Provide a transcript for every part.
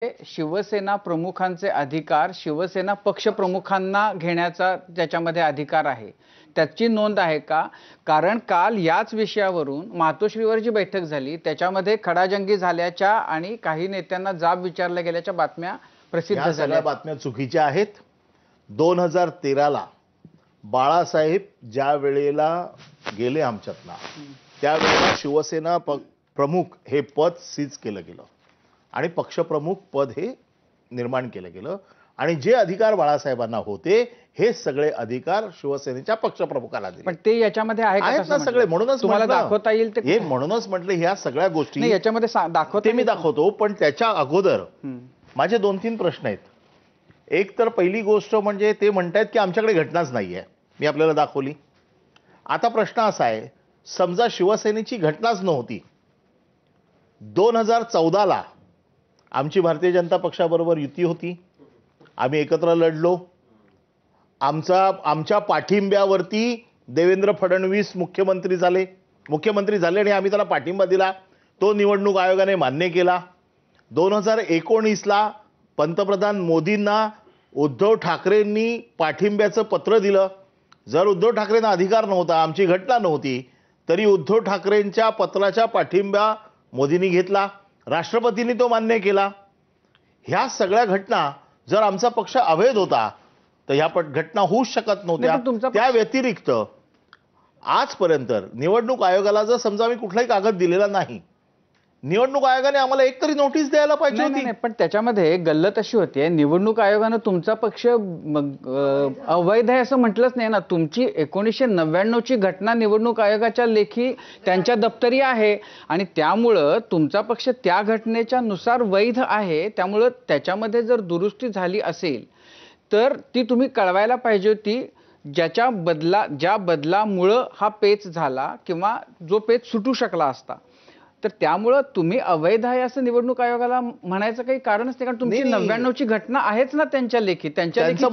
शिवसेना प्रमुखांचे अधिकार शिवसेना पक्ष प्रमुखांना घेण्याचा त्याच्यामध्ये अधिकार आहे, त्याची नोंद आहे का? कारण काल याच विषयावरून मातोश्रीवर जी बैठक झाली त्याच्यामध्ये खडाजंगी झाल्याच्या आणि काही नेत्यांना जाब विचारल्या गेल्याच्या बातम्या प्रसिद्ध झाल्या। सगळ्या बातम्या चुकीच्या आहेत। 2013 ला बाळासाहेब ज्या वेळेला गेले आमच्यातला त्यावेळेला शिवसेना प्रमुख हे पद सीज केलं गेलं आणि पक्षप्रमुख पद हे निर्माण केलं गेलं आणि जे अधिकार बाळासाहेबांना होते हे सगळे अधिकार शिवसेनेच्या पक्षप्रमुखाला दिले। पण ते याच्यामध्ये आहे का ना सगळे? म्हणूनच तुम्हाला दाखवता येईल ते? हे म्हणूनच म्हटलं ह्या सगळ्या गोष्टी नाही याच्यामध्ये दाखवते मी दाखवतो, पण त्याच्या अगोदर माझे 2-3 प्रश्न आहेत। एक तर पहिली गोष्ट म्हणजे ते म्हणतात की आमच्याकडे घटनाच नाहीये, मी आपल्याला दाखवली। आता प्रश्न असा आहे, समजा शिवसेनेची घटनाच नव्हती, 2014 ला आमची भारतीय जनता पक्षाबरोबर युती होती, आम्ही एकत्र लढलो, आमच्या पाठिंब्यावरती देवेंद्र फडणवीस मुख्यमंत्री झाले आणि आम्ही त्याला पाठिंबा दिला, तो निवडणूक आयोगाने मान्य केला। 2019 ला पंतप्रधान मोदींना उद्धव ठाकरेंनी पाठिंब्याचं पत्र दिलं। जर उद्धव ठाकरेंना अधिकार नव्हता, आमची घटना नव्हती, तरी उद्धव ठाकरेंच्या पत्राचा पाठिंबा मोदींनी घेतला, राष्ट्रपतींनी तो मान्य केला। ह्या सगळ्या घटना जर आमचा पक्ष अवैध होता तर ह्या घटना होऊच शकत नव्हत्या। त्या व्यतिरिक्त आजपर्यंत निवडणूक आयोगाला जर समजा आम्ही कुठलाही कागद दिलेला नाही, निवडणूक आयोगाने आम्हाला एकतरी नोटीस द्यायला पाहिजे होती। पण त्याच्यामध्ये गल्लत अशी होती, निवडणूक आयोगाने तुमचा पक्ष अवैध आहे असं म्हटलंच नाही ना। तुमची 1999 ची घटना निवडणूक आयोगाच्या लेखी त्यांच्या दप्तरी आहे आणि त्यामुळं तुमचा पक्ष त्या घटनेच्या नुसार वैध आहे। त्यामुळं त्याच्यामध्ये जर दुरुस्ती झाली असेल तर ती तुम्ही कळवायला पाहिजे होती, ज्या बदलामुळं हा पेच झाला किंवा जो पेच सुटू शकला असता। तर त्यामुळं तुम्ही अवैध आहे असं निवडणूक आयोगाला म्हणायचं काही कारणच नाही, कारण तुमची 99 ची घटना आहेच ना त्यांच्या लेखी। त्यांचं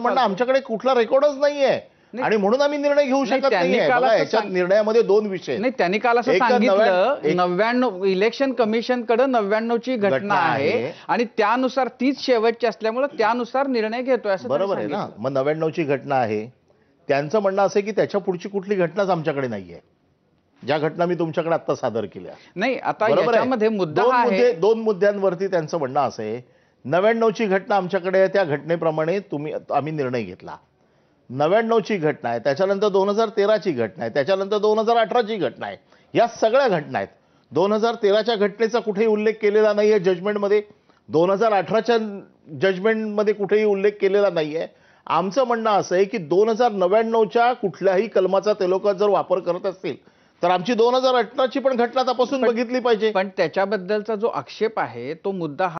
म्हणणं आमच्याकडे कुठला रेकॉर्डच नाहीये आणि म्हणून आम्ही निर्णय घेऊ शकत नाही। याच्यात निर्णयामध्ये 2 विषय नाही, त्यांनी काल असं सांगितलं 99 इलेक्शन कमिशन कडे 99 ची घटना आहे आणि त्यानुसार तीच शेवटची असल्यामुळे त्यानुसार निर्णय घेतोय असं। बरोबर आहे ना, मग 99 ची घटना आहे, त्यांचं म्हणणं असं की त्याच्या पुढची कुठली घटनाच आमच्याकडे नाहीये, ज्या घटना मी तुमच्याकडे आता सादर केल्या नाही। आता याच्यामध्ये मुद्दा आहे 2 मुद्द्यांवरती त्यांचं म्हणणं असं आहे, 99 ची घटना आमच्याकडे आहे, त्या घटनेप्रमाणे आम्ही निर्णय घेतला। 99 ची घटना आहे, त्याच्यानंतर 2013 ची घटना आहे, त्याच्यानंतर 2018 ची घटना आहे, या सगळ्या घटना आहेत। 2013 च्या घटनेचा कुठेही उल्लेख केलेला नाहीये जजमेंटमध्ये, 2018 च्या जजमेंटमध्ये कुठेही उल्लेख केलेला नाहीये। आमचं म्हणणं असं आहे की 2099 च्या कुठल्याही कलमाचा ते लोक जर वापर करत असतील तर आमची 2018 ची पण घटना तपासून बघितली पाहिजे। पण त्याच्याबद्दलचा जो आक्षेप आहे तो मुद्दा